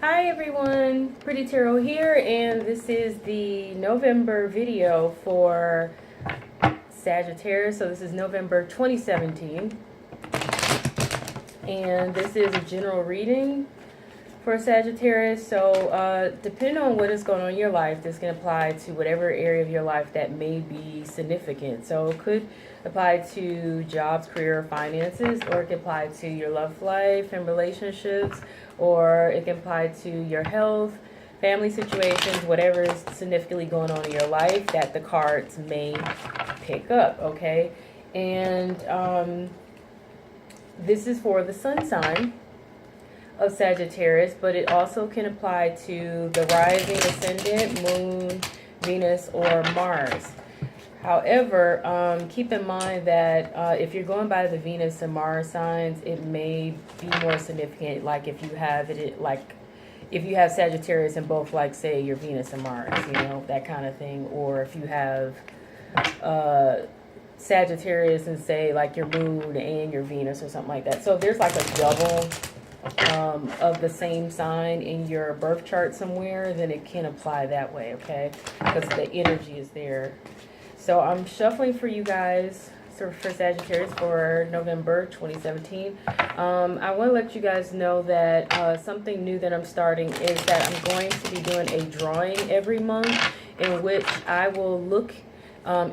Hi everyone, Pretty Tarot here, and this is the November video for Sagittarius. So this is November 2017, and this is a general reading for Sagittarius. So depending on what is going on in your life, this can apply to whatever area of your life that may be significant. So it could apply to jobs, career, finances, or it can apply to your love life and relationships, or it can apply to your health, family situations, whatever is significantly going on in your life that the cards may pick up, okay? And this is for the sun sign of Sagittarius, but it also can apply to the rising, ascendant, moon, Venus, or Mars. However, keep in mind that if you're going by the Venus and Mars signs, it may be more significant. Like if you have if you have Sagittarius in both, like say your Venus and Mars, you know, that kind of thing. Or if you have Sagittarius and say like your moon and your Venus or something like that. So there's like a double of the same sign in your birth chart somewhere, then it can apply that way, okay? Because the energy is there. So I'm shuffling for you guys, for Sagittarius, for November 2017. I want to let you guys know that something new that I'm starting is that I'm going to be doing a drawing every month in which I will look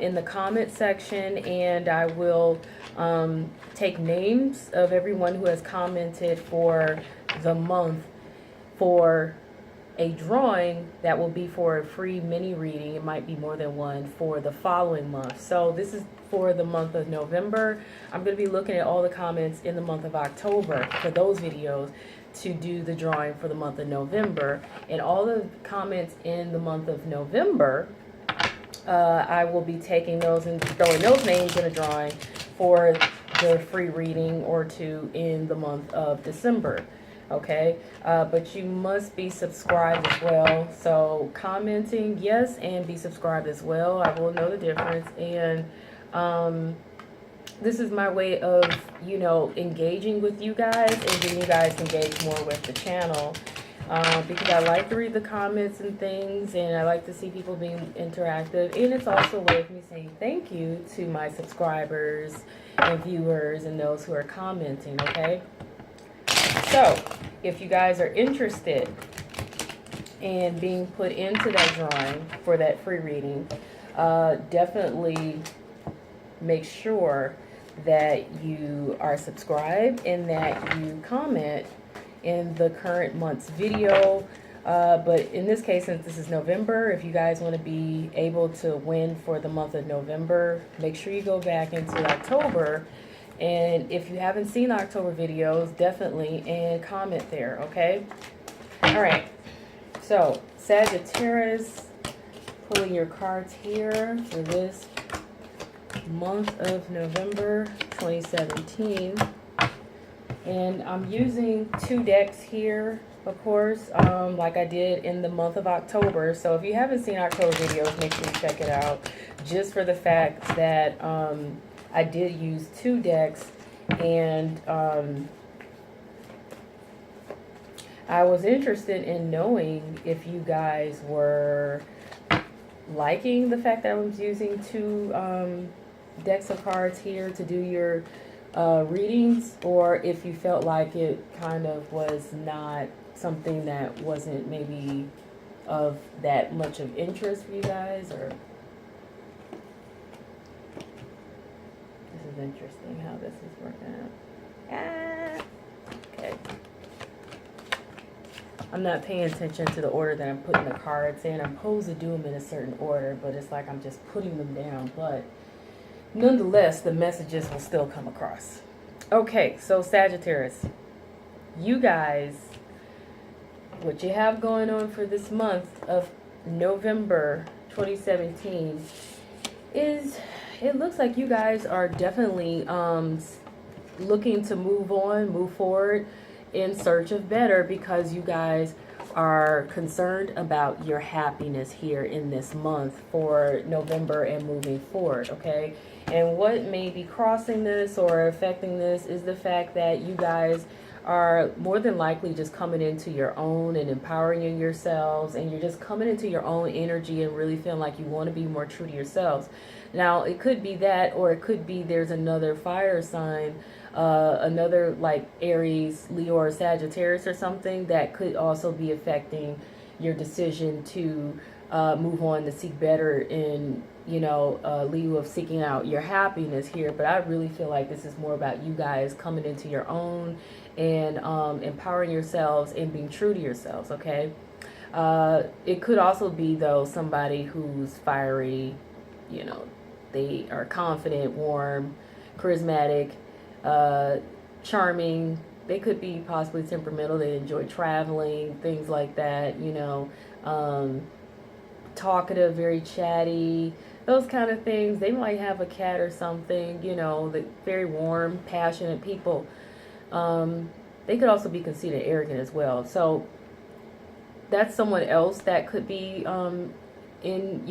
in the comment section, and I will take names of everyone who has commented for the month for a drawing that will be for a free mini reading. It might be more than one for the following month. So this is for the month of November. I'm going to be looking at all the comments in the month of October for those videos to do the drawing for the month of November. And all the comments in the month of November, I will be taking those and throwing those names in a drawing for the free reading or two in the month of December. Okay, but you must be subscribed as well. So commenting, yes, and be subscribed as well. I will know the difference. And this is my way of, you know, engaging with you guys and getting you guys to engage more with the channel. Because I like to read the comments and things, and I like to see people being interactive. And it's also a way of me saying thank you to my subscribers and viewers and those who are commenting, okay? So, if you guys are interested in being put into that drawing for that free reading, definitely make sure that you are subscribed and that you comment in the current month's video. But in this case, since this is November, if you guys want to be able to win for the month of November, make sure you go back into October. And if you haven't seen October videos, definitely, and comment there, okay? All right. So, Sagittarius, pulling your cards here for this month of November 2017. And I'm using 2 decks here, of course, like I did in the month of October. So if you haven't seen October videos, make sure you check it out. Just for the fact that I did use 2 decks, and I was interested in knowing if you guys were liking the fact that I was using 2 decks of cards here to do your readings, or if you felt like it kind of was not something that wasn't maybe of that much of interest for you guys. Or this is interesting how this is working out. Okay. I'm not paying attention to the order that I'm putting the cards in. I'm supposed to do them in a certain order, but it's like I'm just putting them down. But nonetheless, the messages will still come across. Okay, so Sagittarius, you guys, what you have going on for this month of November 2017 is, it looks like you guys are definitely looking to move on, move forward in search of better, because you guys are concerned about your happiness here in this month for November and moving forward, okay? And what may be crossing this or affecting this is the fact that you guys are more than likely just coming into your own and empowering yourselves, and you're just coming into your own energy and really feeling like you want to be more true to yourselves. Now, it could be that, or it could be there's another fire sign, another like Aries, Leo, or Sagittarius or something that could also be affecting your decision to move on to seek better in, lieu of seeking out your happiness here. But I really feel like this is more about you guys coming into your own and empowering yourselves and being true to yourselves, okay? It could also be, though, somebody who's fiery, they are confident, warm, charismatic, charming. They could be possibly temperamental. They enjoy traveling, things like that, talkative, very chatty, those kind of things. They might have a cat or something, the very warm, passionate people. They could also be conceited, arrogant as well. So that's someone else that could be in,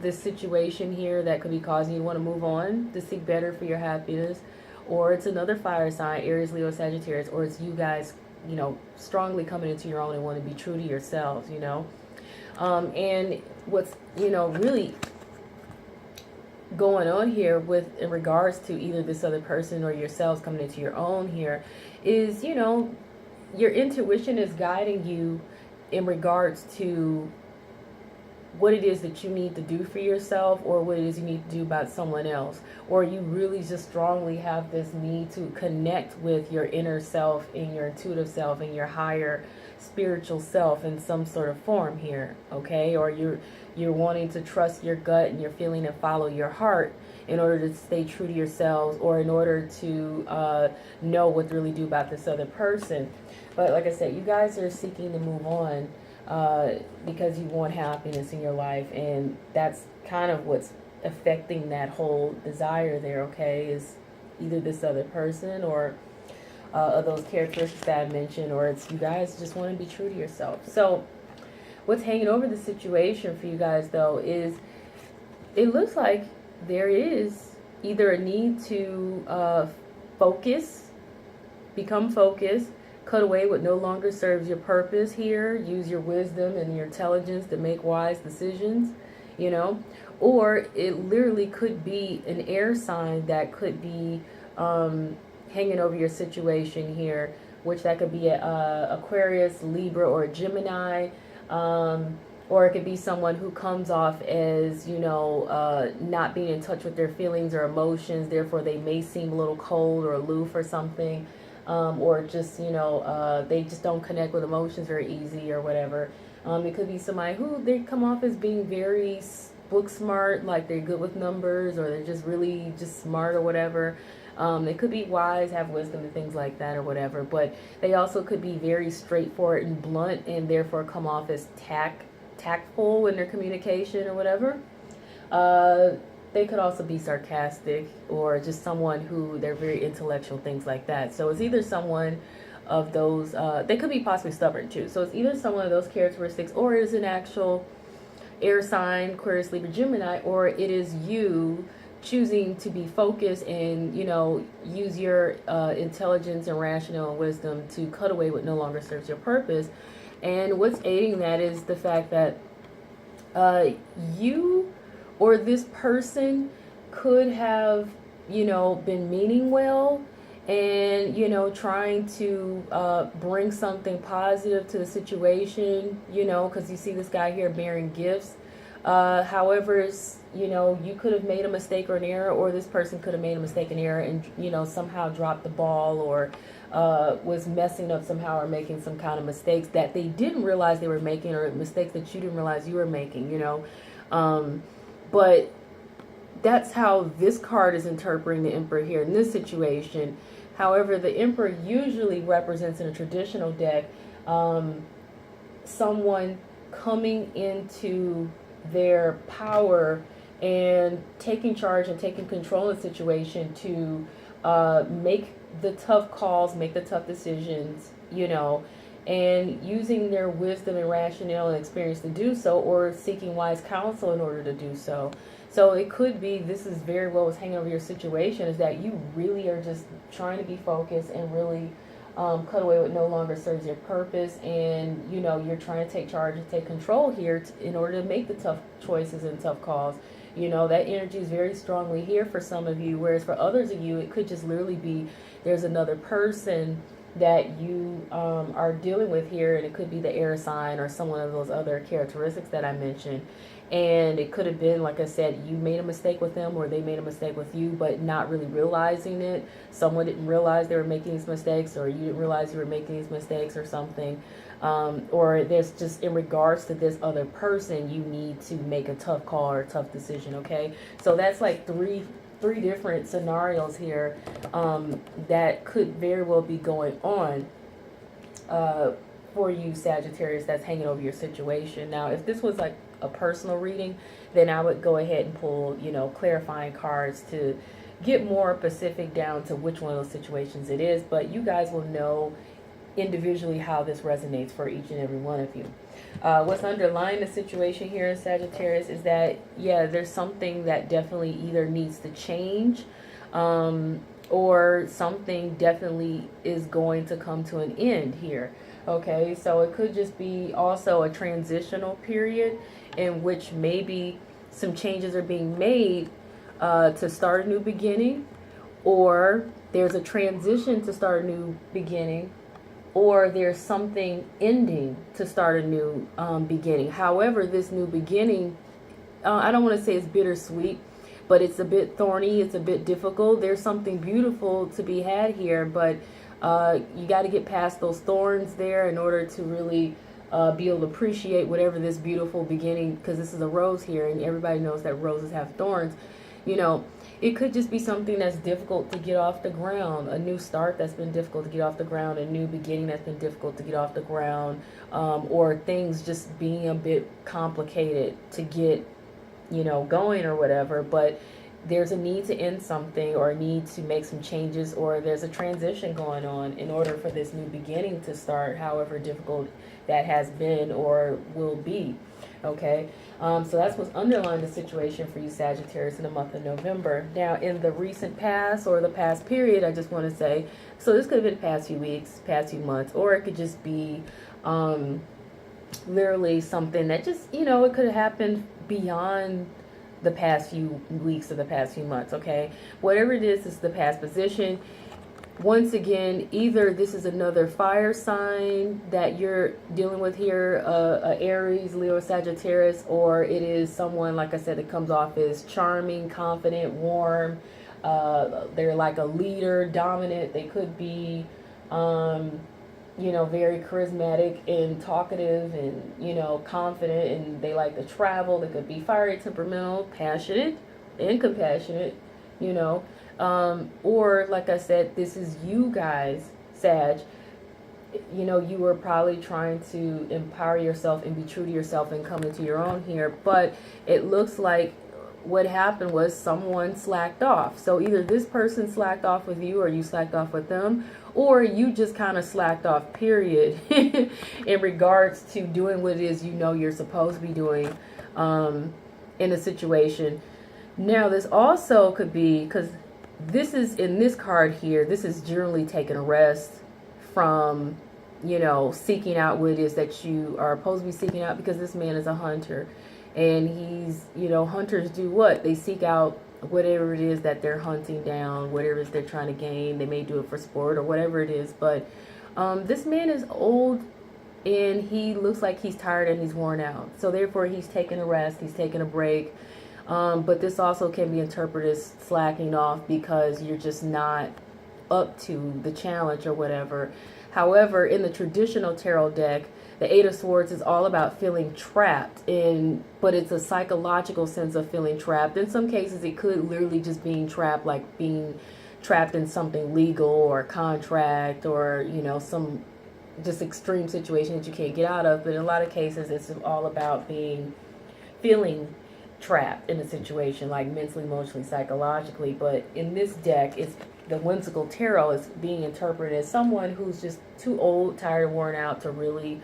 this situation here that could be causing you to want to move on to seek better for your happiness. Or it's another fire sign, Aries, Leo, Sagittarius, or it's you guys, strongly coming into your own and want to be true to yourselves, and what's, really going on here with in regards to either this other person or yourselves coming into your own here is, your intuition is guiding you in regards to what it is that you need to do for yourself, or what it is you need to do about someone else, or you really just strongly have this need to connect with your inner self and your intuitive self and your higher spiritual self in some sort of form here, okay? Or you're wanting to trust your gut and your feeling and follow your heart in order to stay true to yourselves, or in order to know what to really do about this other person. But like I said, you guys are seeking to move on because you want happiness in your life, and that's kind of what's affecting that whole desire there, okay? Is either this other person or those characteristics that I mentioned, or it's you guys just want to be true to yourself. So what's hanging over the situation for you guys, though, is it looks like there is either a need to focus, become focused, cut away what no longer serves your purpose here, use your wisdom and your intelligence to make wise decisions, or it literally could be an air sign that could be hanging over your situation here, which that could be Aquarius, Libra, or Gemini, or it could be someone who comes off as, not being in touch with their feelings or emotions, therefore they may seem a little cold or aloof or something. Or just, they just don't connect with emotions very easy or whatever. It could be somebody who they come off as being very book smart, like they're good with numbers, or they're just really just smart or whatever. They could be wise, have wisdom and things like that or whatever. But they also could be very straightforward and blunt, and therefore come off as tactful in their communication or whatever. They could also be sarcastic, or just someone who they're very intellectual, things like that. So it's either someone of those, they could be possibly stubborn too. So it's either someone of those characteristics, or it is an actual air sign, Aquarius, Libra, Gemini, or it is you choosing to be focused and, use your intelligence and rational and wisdom to cut away what no longer serves your purpose. And what's aiding that is the fact that you or this person could have, been meaning well and, trying to bring something positive to the situation, because you see this guy here bearing gifts. However, you could have made a mistake or an error, or this person could have made a mistake and error and, somehow dropped the ball, or was messing up somehow, or making some kind of mistakes that they didn't realize they were making, or mistakes that you didn't realize you were making, But that's how this card is interpreting the Emperor here in this situation. However, the Emperor usually represents in a traditional deck someone coming into their power and taking charge and taking control of the situation to make the tough calls, make the tough decisions, and using their wisdom and rationale and experience to do so, or seeking wise counsel in order to do so. So it could be, this is very well what's hanging over your situation, is that you really are just trying to be focused and really Cutaway what no longer serves your purpose, and you know you're trying to take charge and take control here in order to make the tough choices and tough calls. You know, that energy is very strongly here for some of you, whereas for others of you, it could just literally be there's another person that you are dealing with here, and it could be the air sign or some one of those other characteristics that I mentioned. And it could have been, like I said, you made a mistake with them or they made a mistake with you, but not really realizing it. Someone didn't realize they were making these mistakes, or you didn't realize you were making these mistakes or something. Or there's just, in regards to this other person, you need to make a tough call or a tough decision, okay? So that's like three different scenarios here that could very well be going on for you, Sagittarius, that's hanging over your situation. Now, if this was like a personal reading, then I would go ahead and pull, you know, clarifying cards to get more specific down to which one of those situations it is. But you guys will know individually how this resonates for each and every one of you. What's underlying the situation here in Sagittarius is that, yeah, there's something that definitely either needs to change or something definitely is going to come to an end here. Okay, so it could just be also a transitional period in which maybe some changes are being made to start a new beginning, or there's a transition to start a new beginning, or there's something ending to start a new beginning. However, this new beginning, I don't want to say it's bittersweet, but it's a bit thorny, it's a bit difficult. There's something beautiful to be had here, but you got to get past those thorns there in order to really be able to appreciate whatever this beautiful beginning, because this is a rose here, and everybody knows that roses have thorns. You know, it could just be something that's difficult to get off the ground, a new start that's been difficult to get off the ground, a new beginning that's been difficult to get off the ground, or things just being a bit complicated to get, you know, going or whatever. But there's a need to end something, or a need to make some changes, or there's a transition going on in order for this new beginning to start, however difficult that has been or will be. Okay, so that's what's underlying the situation for you, Sagittarius, in the month of November. Now, in the recent past or the past period, I just want to say, so this could have been the past few weeks, past few months, or it could just be literally something that just, you know, it could have happened beyond the past few weeks or the past few months. Okay, whatever it is, it's the past position. Once again, either this is another fire sign that you're dealing with here, Aries, Leo, Sagittarius, or it is someone, like I said, that comes off as charming, confident, warm. They're like a leader, dominant. They could be, you know, very charismatic and talkative and, you know, confident, and they like to travel. They could be fiery, temperamental, passionate, and compassionate, you know. Or like I said, this is you guys, Sag. You know, you were probably trying to empower yourself and be true to yourself and come into your own here, but it looks like what happened was someone slacked off. So either this person slacked off with you, or you slacked off with them, or you just kind of slacked off, period, in regards to doing what it is you know you're supposed to be doing in a situation. Now, this also could be, because this is, in this card here, this is generally taking a rest from, you know, seeking out what it is that you are supposed to be seeking out, because this man is a hunter. And he's, you know, hunters do what? They seek out whatever it is that they're hunting down, whatever it is they're trying to gain. They may do it for sport or whatever it is. But this man is old, and he looks like he's tired and he's worn out. So therefore, he's taking a rest. He's taking a break. But this also can be interpreted as slacking off because you're just not up to the challenge or whatever. However, in the traditional tarot deck, the Eight of Swords is all about feeling trapped, but it's a psychological sense of feeling trapped. In some cases, it could literally just being trapped, like being trapped in something legal or contract, or, you know, some just extreme situation that you can't get out of. But in a lot of cases, it's all about feeling trapped in a situation, like mentally, emotionally, psychologically. But in this deck, it's the whimsical tarot is being interpreted as someone who's just too old, tired, worn out to really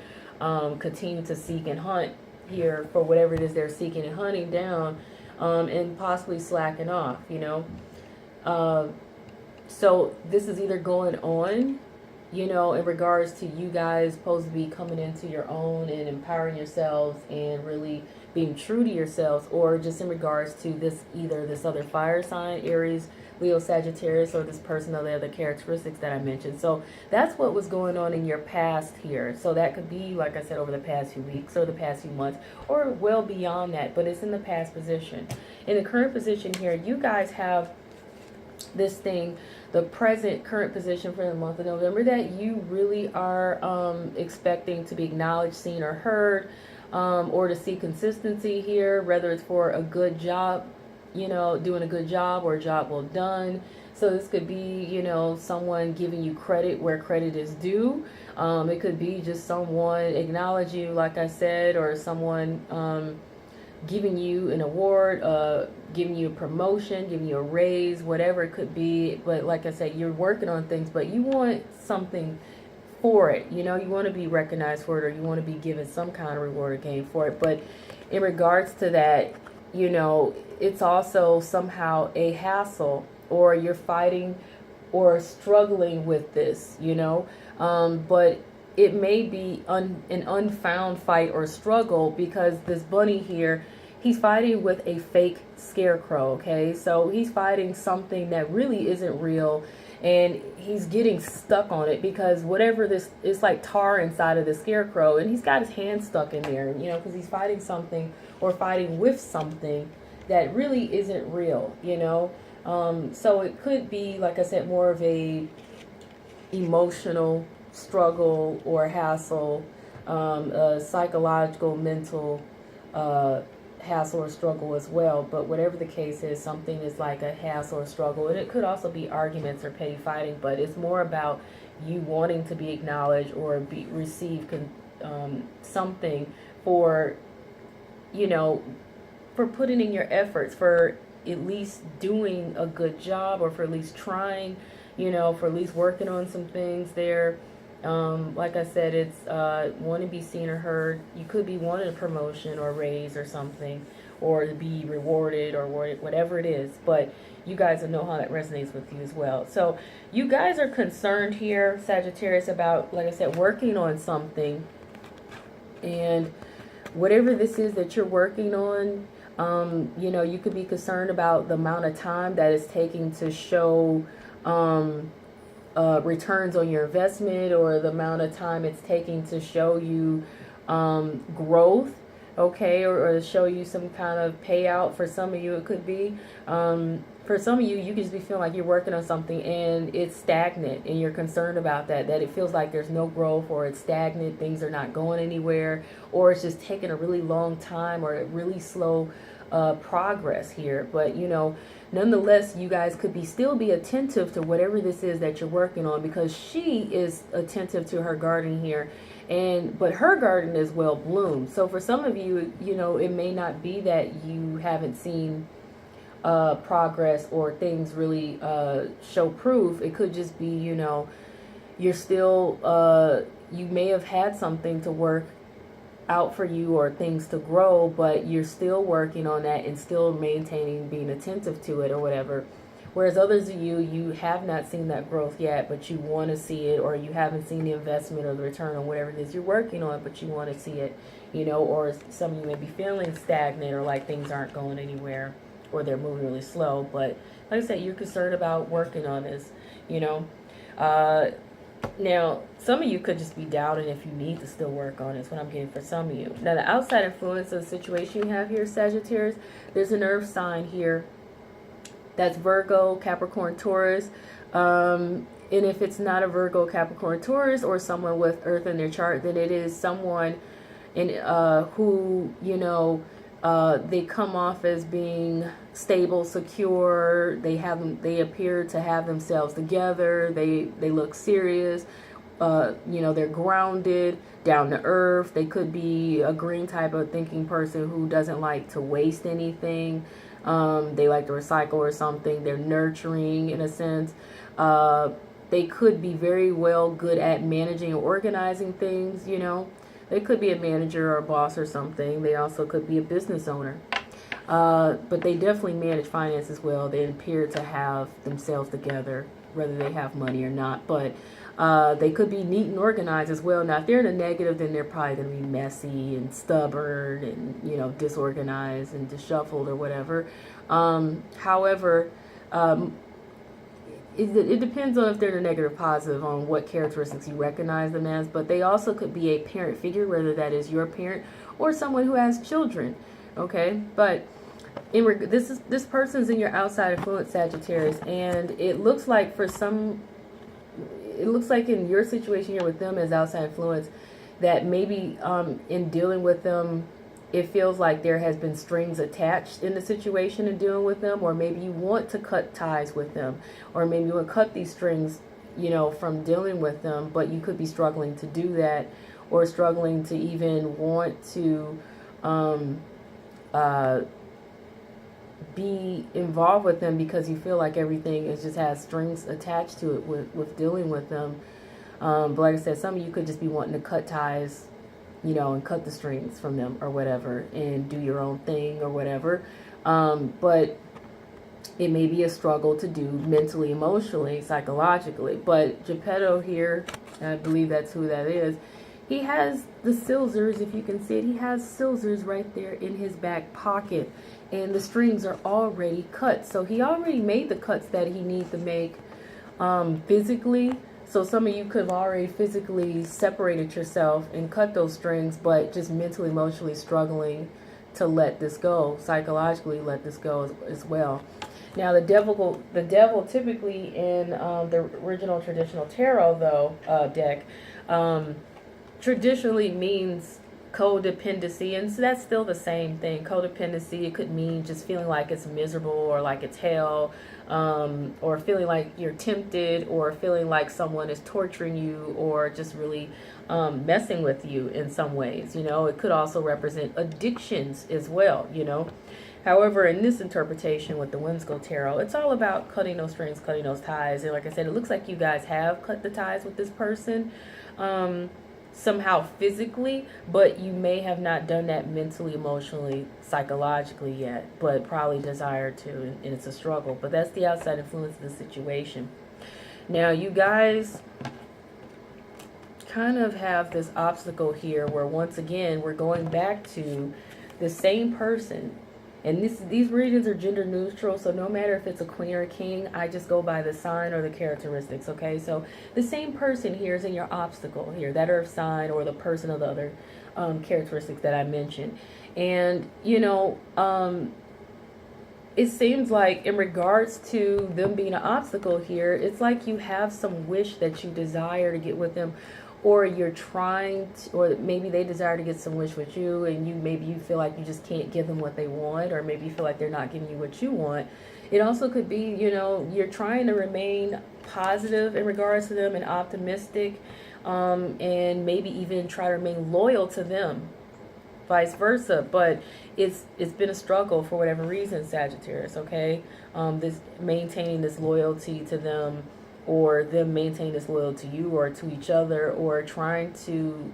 continue to seek and hunt here for whatever it is they're seeking and hunting down, and possibly slacking off, you know. So this is either going on you know, in regards to you guys supposed to be coming into your own and empowering yourselves and really being true to yourselves, or just in regards to this, either this other fire sign, Aries, Leo, Sagittarius, or this person or the other characteristics that I mentioned. So that's what was going on in your past here. So that could be, like I said, over the past few weeks or the past few months, or well beyond that, but it's in the past position. In the current position here, you guys have this thing, the present current position for the month of November, that you really are expecting to be acknowledged, seen, or heard, or to see consistency here, whether it's for a good job, you know, doing a good job, or a job well done. So this could be, you know, someone giving you credit where credit is due. It could be just someone acknowledge you, like I said, or someone giving you an award, giving you a promotion, giving you a raise, whatever it could be. But like I said, you're working on things, but you want something for it. You know, you want to be recognized for it, or you want to be given some kind of reward or gain for it. But in regards to that, you know, it's also somehow a hassle, or you're fighting or struggling with this, you know. But it may be an unfound fight or struggle, because this bunny here, he's fighting with a fake scarecrow, okay? So he's fighting something that really isn't real, and he's getting stuck on it, because whatever this, it's like tar inside of the scarecrow, and he's got his hand stuck in there, you know, because he's fighting something, or fighting with something that really isn't real, you know. So it could be, like I said, more of a emotional struggle or hassle, psychological, mental hassle or struggle as well. But whatever the case is, something is like a hassle or struggle, and it could also be arguments or petty fighting, but it's more about you wanting to be acknowledged or receive something for, you know, for putting in your efforts, for at least doing a good job, or for at least trying, you know, for at least working on some things there. Like I said, it's want to be seen or heard. You could be wanting a promotion or raise or something, or to be rewarded, or whatever it is. But you guys will know how that resonates with you as well. So you guys are concerned here, Sagittarius, about, like I said, working on something. And whatever this is that you're working on, you know, you could be concerned about the amount of time that it's taking to show returns on your investment, or the amount of time it's taking to show you growth, okay, or to show you some kind of payout. For some of you, it could be for some of you, you could just be feeling like you're working on something and it's stagnant, and you're concerned about that it feels like there's no growth, or it's stagnant, things are not going anywhere, or it's just taking a really long time, or a really slow progress here. But you know, nonetheless, you guys could still be attentive to whatever this is that you're working on, because she is attentive to her garden here, but her garden is well bloomed. So for some of you, you know, it may not be that you haven't seen progress, or things really show proof. It could just be, you know, you're still you may have had something to work out for you, or things to grow, but you're still working on that and still maintaining being attentive to it, or whatever. Whereas others of you have not seen that growth yet, but you want to see it, or you haven't seen the investment or the return on whatever it is you're working on, but you want to see it, you know. Or some of you may be feeling stagnant, or like things aren't going anywhere, or they're moving really slow. But like I said, you're concerned about working on this, you know. Now, some of you could just be doubting if you need to still work on it. That's what I'm getting for some of you. Now, the outside influence of the situation you have here, Sagittarius, there's an earth sign here. That's Virgo, Capricorn, Taurus. And if it's not a Virgo, Capricorn, Taurus, or someone with earth in their chart, then it is someone who, you know, they come off as being stable, secure. They appear to have themselves together. They look serious. You know, they're grounded, down to earth. They could be a green type of thinking person who doesn't like to waste anything. They like to recycle or something. They're nurturing in a sense. They could be very well good at managing and organizing things, you know. They could be a manager or a boss or something. They also could be a business owner. But they definitely manage finance as well. They appear to have themselves together, whether they have money or not. But They could be neat and organized as well. Now, if they're in a negative, then they're probably going to be messy and stubborn and, you know, disorganized and disheveled or whatever. However, it depends on if they're in a negative or positive on what characteristics you recognize them as, but they also could be a parent figure, whether that is your parent or someone who has children, okay? But this person's in your outside influence, Sagittarius, and it looks like in your situation here with them as outside influence, that maybe in dealing with them, it feels like there has been strings attached in the situation in dealing with them, or maybe you want to cut ties with them, or maybe you want to cut these strings, you know, from dealing with them, but you could be struggling to do that, or struggling to even want to be involved with them because you feel like everything just has strings attached to it with dealing with them. But like I said, some of you could just be wanting to cut ties, you know, and cut the strings from them or whatever and do your own thing or whatever. But it may be a struggle to do mentally, emotionally, psychologically. But Geppetto here, I believe that's who that is, he has the scissors, if you can see it, he has scissors right there in his back pocket. And the strings are already cut. So he already made the cuts that he needs to make physically. So some of you could have already physically separated yourself and cut those strings, but just mentally, emotionally struggling to let this go, psychologically let this go as well. Now the devil typically in the original traditional tarot deck traditionally means codependency, and so that's still the same thing. Codependency, it could mean just feeling like it's miserable or like it's hell, or feeling like you're tempted, or feeling like someone is torturing you, or just really messing with you in some ways. You know, it could also represent addictions as well, you know. However, in this interpretation with the Whimsical Tarot, it's all about cutting those strings, cutting those ties. And like I said, it looks like you guys have cut the ties with this person somehow physically, but you may have not done that mentally, emotionally, psychologically yet, but probably desire to, and it's a struggle. But that's the outside influence of the situation. Now, you guys kind of have this obstacle here where, once again, we're going back to the same person. And these readings are gender neutral, so no matter if it's a queen or a king, I just go by the sign or the characteristics, okay? So the same person here is in your obstacle here, that earth sign or the person of the other characteristics that I mentioned. And, you know, it seems like in regards to them being an obstacle here, it's like you have some wish that you desire to get with them, or you're trying to, or maybe they desire to get some wish with you, and maybe you feel like you just can't give them what they want, or maybe you feel like they're not giving you what you want. It also could be, you know, you're trying to remain positive in regards to them and optimistic, and maybe even try to remain loyal to them, vice versa. But it's been a struggle for whatever reason, Sagittarius, okay? This maintaining this loyalty to them, or them maintaining this loyalty to you or to each other, or trying to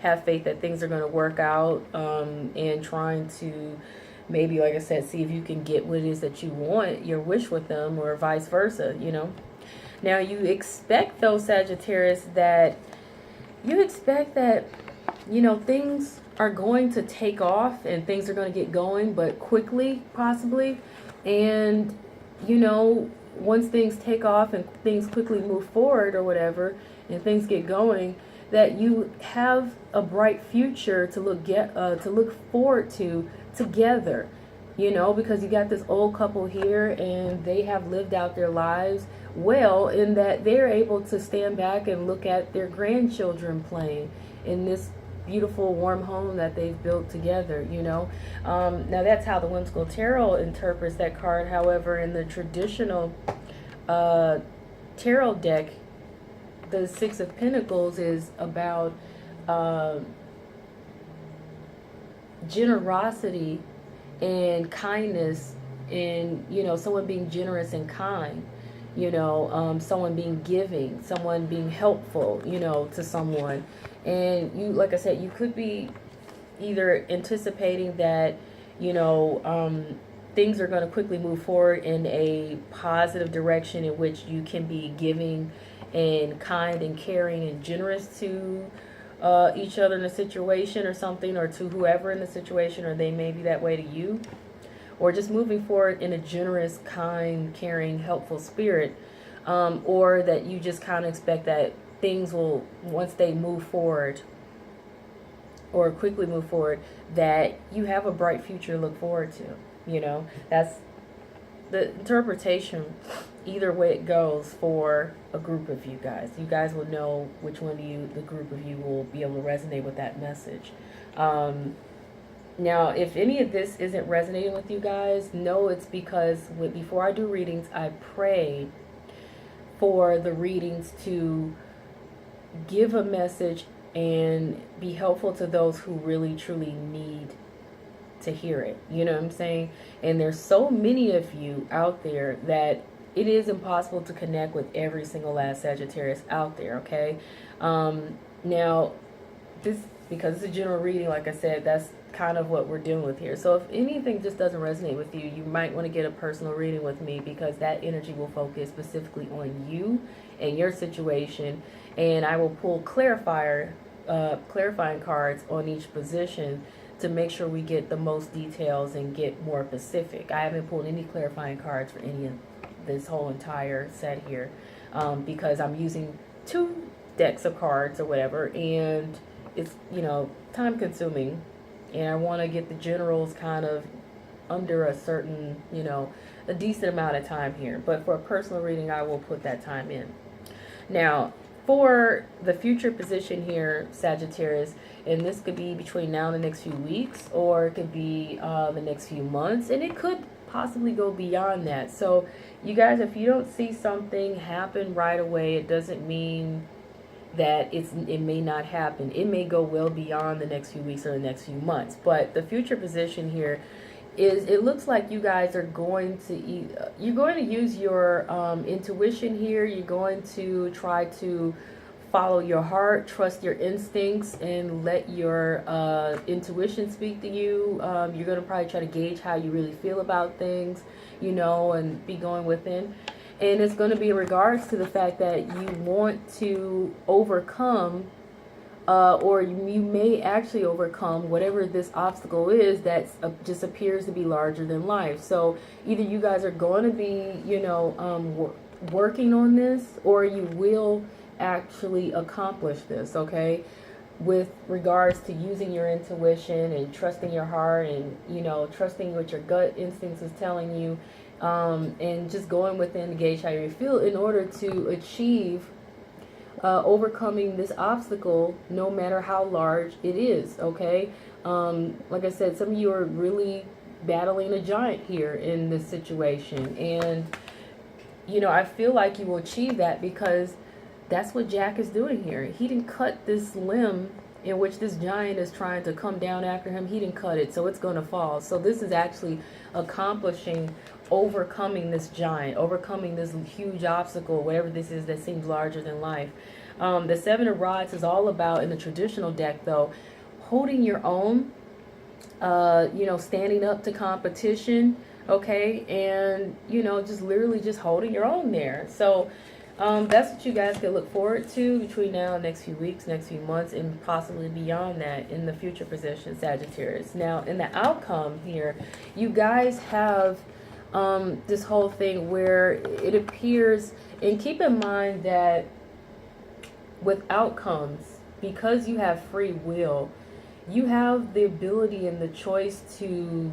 have faith that things are going to work out, and trying to maybe, like I said, see if you can get what it is that you want, your wish with them, or vice versa, you know. Now, you expect, though, Sagittarius, that you know, things are going to take off and things are going to get going, but quickly, possibly. And, you know, once things take off and things quickly move forward or whatever, and things get going, that you have a bright future to look forward to together, you know, because you got this old couple here and they have lived out their lives well, in that they're able to stand back and look at their grandchildren playing in this beautiful warm home that they've built together, you know. Now that's how the Whimsical Tarot interprets that card. However, in the traditional tarot deck, the Six of Pentacles is about generosity and kindness, and, you know, someone being generous and kind, you know, someone being giving, someone being helpful, you know, to someone. And you, like I said, you could be either anticipating that, you know, things are going to quickly move forward in a positive direction in which you can be giving and kind and caring and generous to each other in a situation or something, or to whoever in the situation, or they may be that way to you, or just moving forward in a generous, kind, caring, helpful spirit, or that you just kind of expect that things will, once they move forward or quickly move forward, that you have a bright future to look forward to. You know, that's the interpretation either way it goes for a group of you guys. You guys will know which one of you, the group of you, will be able to resonate with that message. Now, if any of this isn't resonating with you guys, know it's because before I do readings, I pray for the readings to give a message and be helpful to those who really truly need to hear it. You know what I'm saying? And there's so many of you out there that it is impossible to connect with every single last Sagittarius out there, okay? Now, this, because it's a general reading, like I said, that's kind of what we're dealing with here. So if anything just doesn't resonate with you, you might want to get a personal reading with me, because that energy will focus specifically on you and your situation, and I will pull clarifying cards on each position to make sure we get the most details and get more specific. I haven't pulled any clarifying cards for any of this whole entire set here, because I'm using 2 decks of cards or whatever, and it's, you know, time consuming, and I want to get the generals kind of under a certain, you know, a decent amount of time here. But for a personal reading, I will put that time in. Now, for the future position here, Sagittarius, and this could be between now and the next few weeks, or it could be the next few months, and it could possibly go beyond that. So you guys, if you don't see something happen right away, it doesn't mean that it may not happen. It may go well beyond the next few weeks or the next few months. But the future position here is, it looks like you guys are going to use your intuition here. You're going to try to follow your heart, trust your instincts, and let your intuition speak to you. You're going to probably try to gauge how you really feel about things, you know, and be going within. And it's going to be in regards to the fact that you want to overcome, or you may actually overcome whatever this obstacle is that just appears to be larger than life. So either you guys are going to be, you know, working on this, or you will actually accomplish this, okay? With regards to using your intuition and trusting your heart, and, you know, trusting what your gut instincts is telling you, and just going within to gauge how you feel in order to achieve overcoming this obstacle, no matter how large it is, okay? Like I said, some of you are really battling a giant here in this situation, and, you know, I feel like you will achieve that, because that's what Jack is doing here. He didn't cut this limb in which this giant is trying to come down after him. He didn't cut it, so it's going to fall. So this is actually accomplishing overcoming this giant, overcoming this huge obstacle, whatever this is that seems larger than life. The 7 of Rods is all about, in the traditional deck though, holding your own, you know, standing up to competition, okay, and, you know, just literally just holding your own there. So that's what you guys can look forward to between now and next few weeks, next few months, and possibly beyond that in the future position, Sagittarius. Now, in the outcome here, you guys have this whole thing where it appears, and keep in mind that with outcomes, because you have free will, you have the ability and the choice to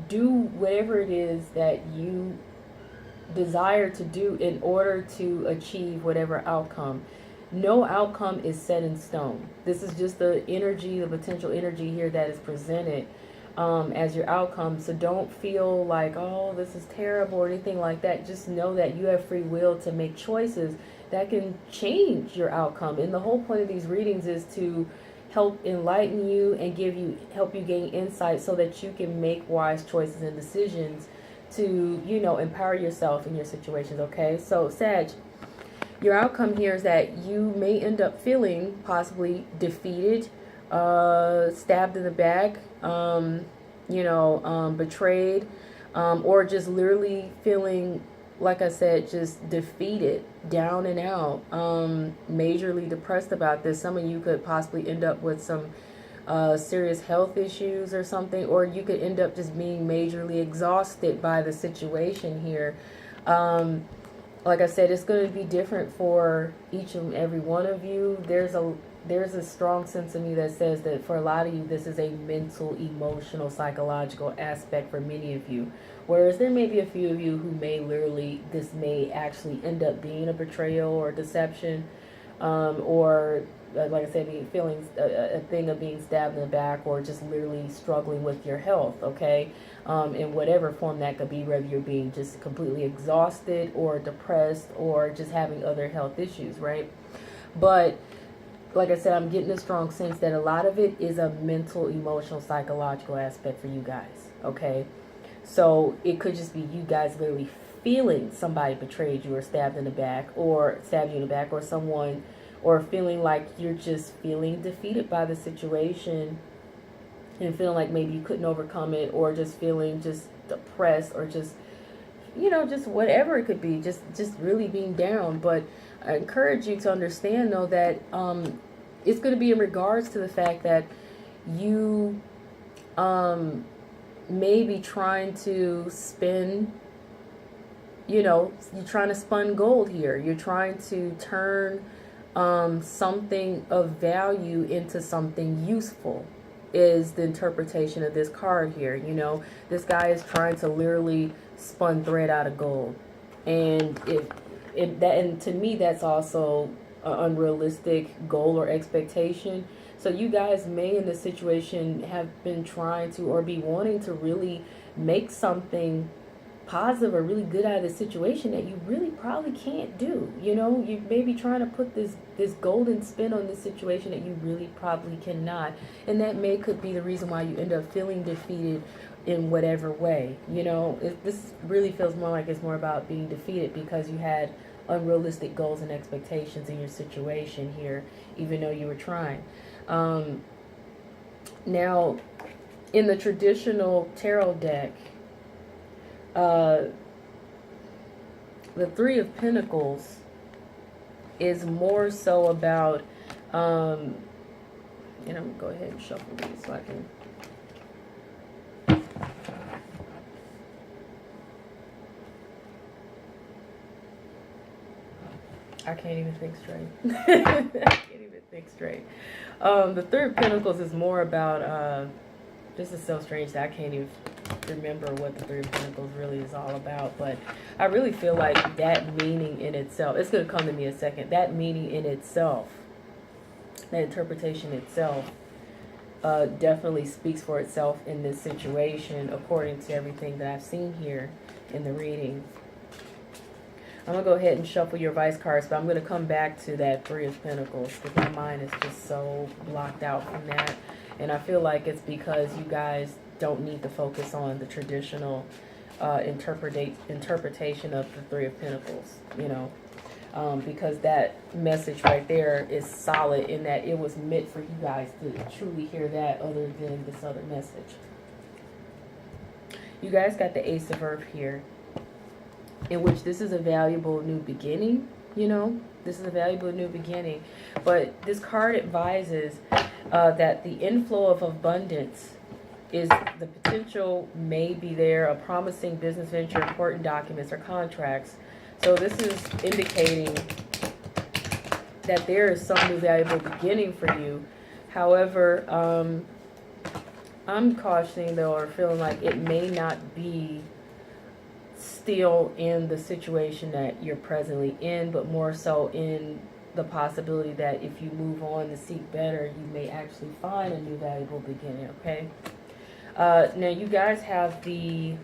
do whatever it is that you desire to do in order to achieve whatever outcome. No outcome is set in stone. This is just the energy, the potential energy here that is presented as your outcome. So don't feel like, oh, this is terrible or anything like that. Just know that you have free will to make choices that can change your outcome. And the whole point of these readings is to help enlighten you and help you gain insight so that you can make wise choices and decisions to, you know, empower yourself in your situations, okay? So, Sag, your outcome here is that you may end up feeling possibly defeated, stabbed in the back, you know, betrayed, or just literally feeling like I said, just defeated, down and out, majorly depressed about this. Some of you could possibly end up with some serious health issues or something, or you could end up just being majorly exhausted by the situation here. Like I said, it's going to be different for each and every one of you. There's a strong sense of me that says that for a lot of you, this is a mental, emotional, psychological aspect for many of you. Whereas there may be a few of you who may literally, this may actually end up being a betrayal or deception, or like I said, feeling a thing of being stabbed in the back, or just literally struggling with your health, okay? In whatever form that could be, whether you're being just completely exhausted or depressed or just having other health issues, right? But like I said, I'm getting a strong sense that a lot of it is a mental, emotional, psychological aspect for you guys, okay? So it could just be you guys literally feeling somebody betrayed you or stabbed in the back, or stabbed you in the back, or someone, or feeling like you're just feeling defeated by the situation and feeling like maybe you couldn't overcome it, or just feeling just depressed, or just, you know, just whatever it could be, just really being down. But I encourage you to understand, though, that it's going to be in regards to the fact that you may be trying to spin, you know, you're trying to spun gold here. You're trying to turn something of value into something useful, is the interpretation of this card here. You know, this guy is trying to literally spun thread out of gold, and and to me, that's also an unrealistic goal or expectation. So you guys may in this situation have been trying to, or be wanting to really make something positive or really good out of the situation that you really probably can't do. You know, you may be trying to put this golden spin on this situation that you really probably cannot, and that could be the reason why you end up feeling defeated in whatever way. You know, this really feels more like it's more about being defeated because you had unrealistic goals and expectations in your situation here, even though you were trying. Now, in the traditional tarot deck, the Three of Pentacles is more so about, and I'm going to go ahead and shuffle these so I can... I can't even think straight. I can't even think straight. The Three of Pentacles is more about, this is so strange that I can't even remember what the Three of Pentacles really is all about, but I really feel like that meaning in itself, it's going to come to me in a second, that meaning in itself, that interpretation itself, definitely speaks for itself in this situation, according to everything that I've seen here in the reading. I'm going to go ahead and shuffle your advice cards, but I'm going to come back to that Three of Pentacles because my mind is just so blocked out from that. And I feel like it's because you guys don't need to focus on the traditional interpretation of the Three of Pentacles, you know, because that message right there is solid in that it was meant for you guys to truly hear that other than this other message. You guys got the Ace of Earth here, in which this is a valuable new beginning, you know, this is a valuable new beginning. But this card advises that the inflow of abundance is the potential may be there, a promising business venture, important documents or contracts. So this is indicating that there is some new valuable beginning for you. However, I'm cautioning though, or feeling like it may not be still in the situation that you're presently in, but more so in the possibility that if you move on to seek better, you may actually find a new valuable beginning, okay? Now you guys have the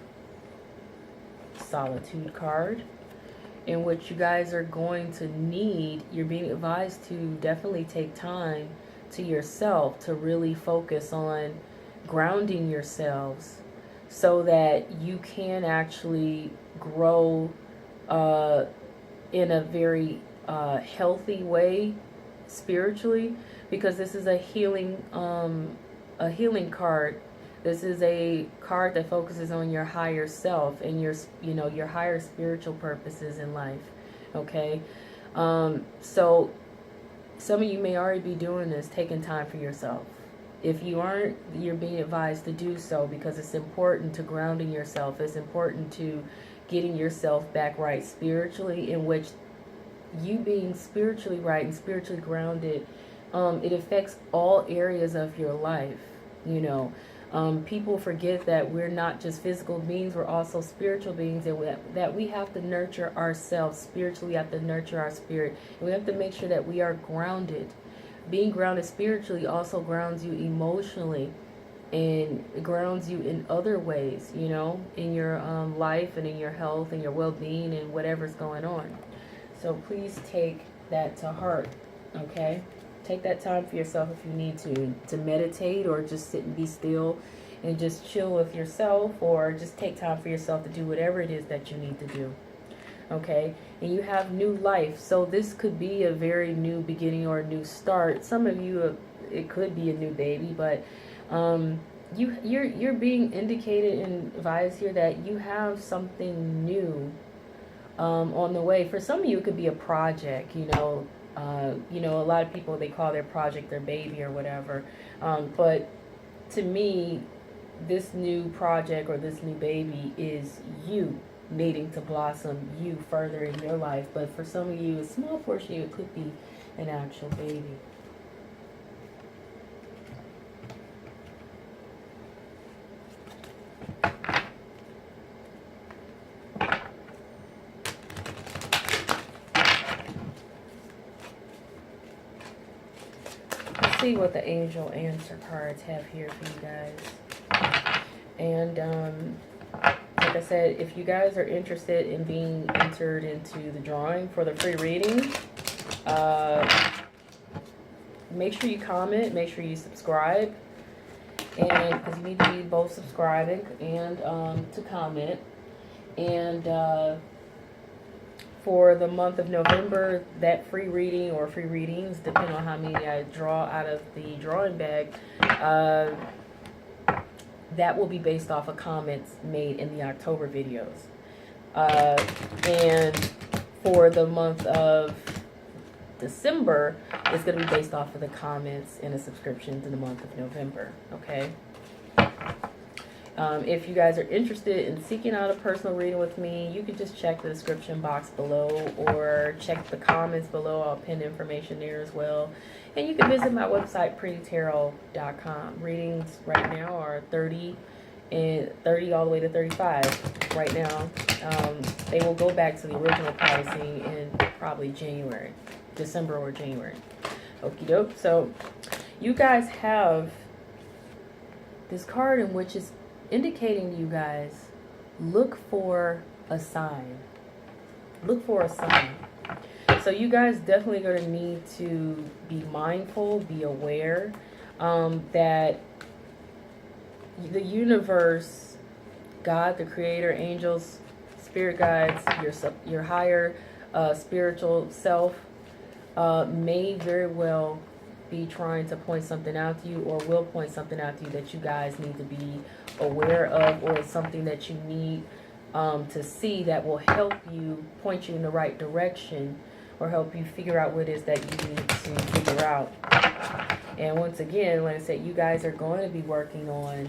Solitude card, in which you guys are going to need, you're being advised to definitely take time to yourself to really focus on grounding yourselves so that you can actually grow in a very healthy way spiritually, because this is a healing card. This is a card that focuses on your higher self and your, you know, your higher spiritual purposes in life. Okay. So some of you may already be doing this, taking time for yourself. If you aren't, you're being advised to do so, because it's important to grounding yourself. It's important to getting yourself back right spiritually, in which you being spiritually right and spiritually grounded, it affects all areas of your life. You know, people forget that we're not just physical beings, we're also spiritual beings, and that we have to nurture ourselves spiritually. We have to nurture our spirit, and we have to make sure that we are grounded. Being grounded spiritually also grounds you emotionally, and grounds you in other ways, you know, in your life and in your health and your well-being and whatever's going on. So please take that to heart, okay? Take that time for yourself if you need to meditate, or just sit and be still and just chill with yourself, or just take time for yourself to do whatever it is that you need to do, okay? And you have new life, so this could be a very new beginning or a new start. Some of you, it could be a new baby, but you're being indicated and advised here that you have something new on the way. For some of you, it could be a project, you know. You know, a lot of people, they call their project their baby or whatever. But to me, this new project or this new baby is you needing to blossom you further in your life. But for some of you, a small portion of you, it could be an actual baby. See what the angel answer cards have here for you guys. And like I said, if you guys are interested in being entered into the drawing for the free reading, make sure you comment, make sure you subscribe, and because you need to be both subscribing and to comment. And for the month of November, that free reading or free readings, depending on how many I draw out of the drawing bag, that will be based off of comments made in the October videos. And for the month of December, it's going to be based off of the comments and the subscriptions in the month of November, okay? If you guys are interested in seeking out a personal reading with me, you can just check the description box below, or check the comments below. I'll pin information there as well. And you can visit my website, prettytarot.com. Readings right now are 30 all the way to 35 right now. They will go back to the original pricing in probably December or January. Okie doke. So you guys have this card in which is indicating to you guys, look for a sign. Look for a sign. So you guys definitely going to need to be mindful, be aware that the universe, God, the creator, angels, spirit guides, your higher spiritual self may very well be trying to point something out to you, or will point something out to you that you guys need to be aware of, or it's something that you need to see that will help you, point you in the right direction, or help you figure out what it is that you need to figure out. And once again, like I said, you guys are going to be working on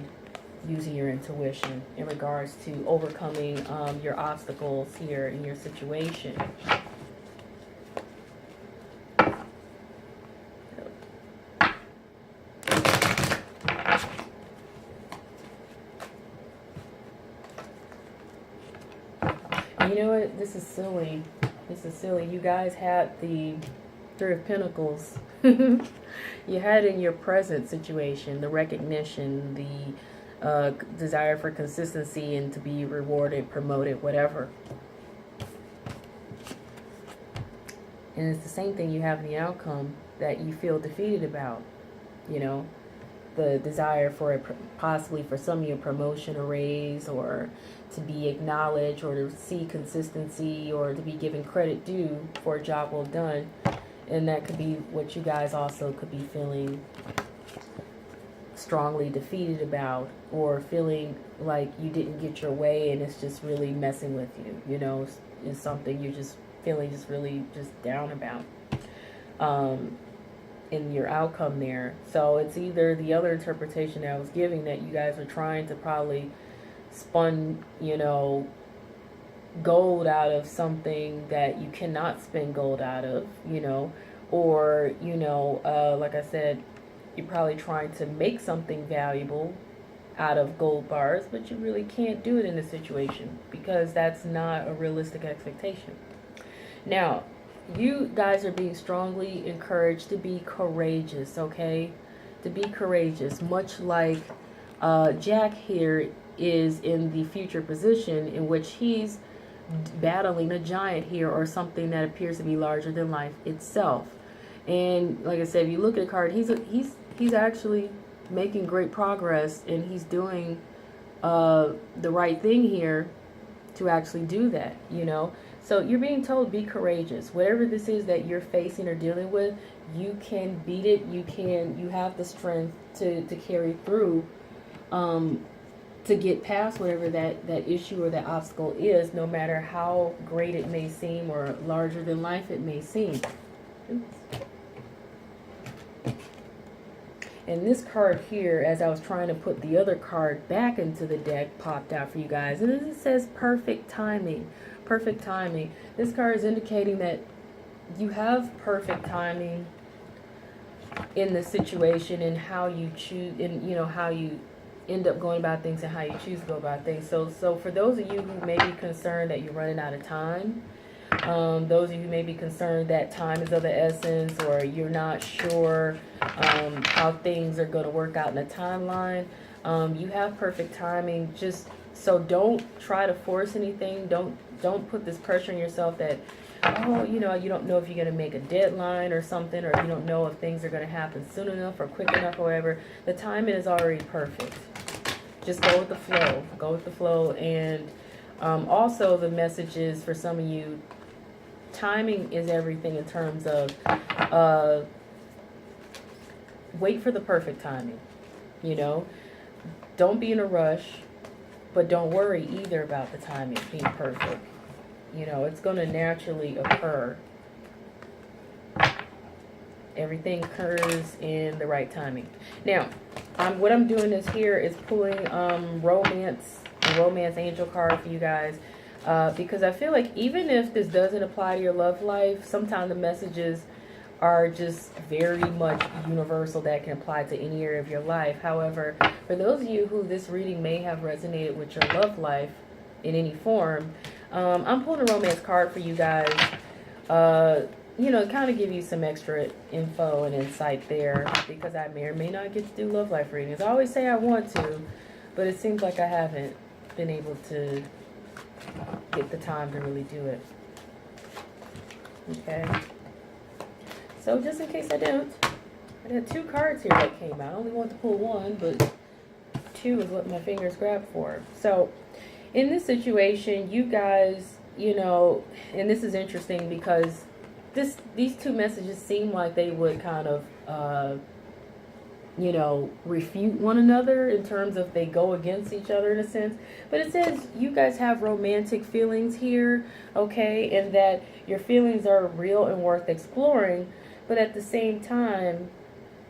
using your intuition in regards to overcoming your obstacles here in your situation. You know what? This is silly. This is silly. You guys had the Three of Pentacles. You had in your present situation the recognition, the desire for consistency and to be rewarded, promoted, whatever. And it's the same thing you have in the outcome that you feel defeated about. You know, the desire for possibly for some of you a promotion, a raise, or to be acknowledged, or to see consistency, or to be given credit due for a job well done. And that could be what you guys also could be feeling strongly defeated about, or feeling like you didn't get your way and it's just really messing with you, you know, it's something you're just feeling just really just down about in your outcome there. So it's either the other interpretation that I was giving, that you guys are trying to probably spun, you know, gold out of something that you cannot spin gold out of, you know, or, you know, like I said, you're probably trying to make something valuable out of gold bars, but you really can't do it in this situation because that's not a realistic expectation. Now, you guys are being strongly encouraged to be courageous, okay? To be courageous, much like Jack here is in the future position in which he's battling a giant here, or something that appears to be larger than life itself. And like I said, if you look at the card, he's actually making great progress, and he's doing the right thing here to actually do that, you know. So you're being told, be courageous. Whatever this is that you're facing or dealing with, you can beat it. You have the strength to carry through, to get past whatever that issue or that obstacle is, no matter how great it may seem or larger than life it may seem. Oops. And this card here, as I was trying to put the other card back into the deck, popped out for you guys. And it says perfect timing. Perfect timing. This card is indicating that you have perfect timing in the situation, and how you choose, and you know, how you end up going about things and how you choose to go about things. So for those of you who may be concerned that you're running out of time, those of you who may be concerned that time is of the essence, or you're not sure how things are going to work out in the timeline, you have perfect timing. Just so don't try to force anything. Don't put this pressure on yourself that, oh, you know, you don't know if you're going to make a deadline or something, or you don't know if things are going to happen soon enough or quick enough or whatever. The timing is already perfect. Just go with the flow. Go with the flow. And also the message is, for some of you, timing is everything in terms of wait for the perfect timing. You know, don't be in a rush, but don't worry either about the timing being perfect. You know, it's going to naturally occur. Everything occurs in the right timing. Now, what I'm doing is here is pulling romance angel card for you guys, because I feel like even if this doesn't apply to your love life, sometimes the messages are just very much universal, that can apply to any area of your life. However, for those of you who this reading may have resonated with your love life in any form, I'm pulling a romance card for you guys, you know, kind of give you some extra info and insight there, because I may or may not get to do love life readings. I always say I want to, but it seems like I haven't been able to get the time to really do it. Okay. So just in case I don't, I had two cards here that came out. I only want to pull one, but two is what my fingers grabbed for. So in this situation, you guys, you know, and this is interesting because these two messages seem like they would kind of, you know, refute one another in terms of they go against each other in a sense. But it says you guys have romantic feelings here, okay, and that your feelings are real and worth exploring. But at the same time,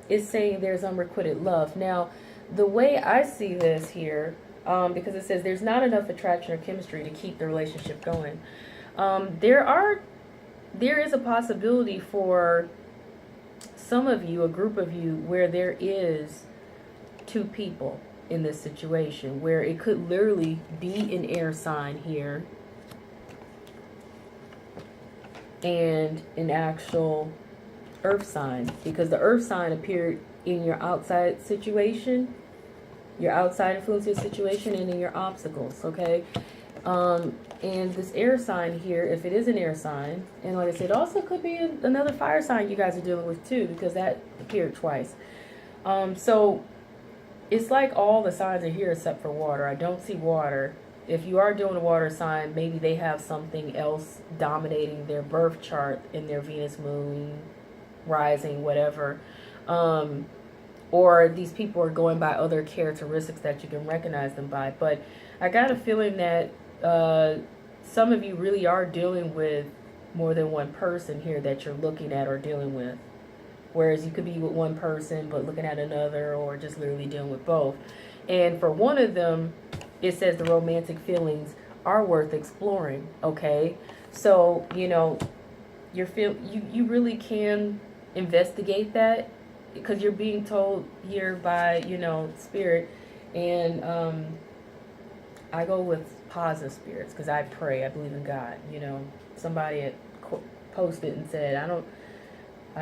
it's saying there's unrequited love. Now, the way I see this here, because it says there's not enough attraction or chemistry to keep the relationship going. There is a possibility for some of you, a group of you, where there is two people in this situation, where it could literally be an air sign here and an actual earth sign, because the earth sign appeared in your outside situation, your outside influence situation, and in your obstacles, okay? And this air sign here, if it is an air sign, and like I said, also could be another fire sign you guys are dealing with too, because that appeared twice. So it's like all the signs are here except for water. I don't see water. If you are doing a water sign, maybe they have something else dominating their birth chart in their Venus, moon, rising, whatever. or these people are going by other characteristics that you can recognize them by. But I got a feeling that some of you really are dealing with more than one person here that you're looking at or dealing with. Whereas you could be with one person but looking at another, or just literally dealing with both. And for one of them, it says the romantic feelings are worth exploring, okay? So, you know, you really can investigate that, because you're being told here by, you know, spirit. And I go with positive spirits because I pray, I believe in God. You know, somebody had posted and said,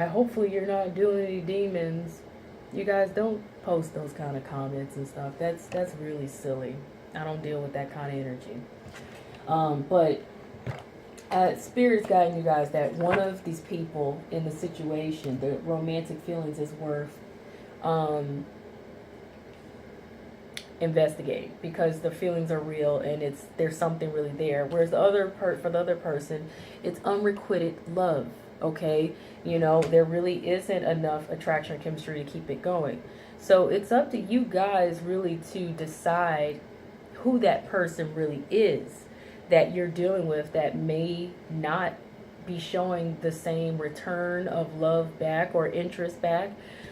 hopefully you're not dealing with any demons. You guys don't post those kind of comments and stuff. That's really silly. I don't deal with that kind of energy. But Spirit's guiding you guys that one of these people in the situation, the romantic feelings, is worth investigating, because the feelings are real and there's something really there. Whereas for the other person, it's unrequited love. Okay, you know, there really isn't enough attraction or chemistry to keep it going. So it's up to you guys really to decide who that person really is that you're dealing with, that may not be showing the same return of love back or interest back,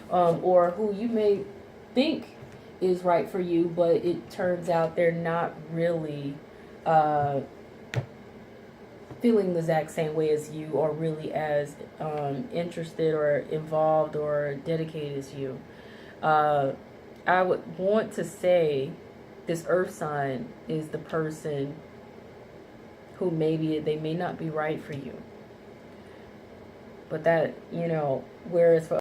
or who you may think is right for you, but it turns out they're not really feeling the exact same way as you, or really as interested or involved or dedicated as you. I would want to say this earth sign is the person who they may not be right for you. But that, you know, whereas for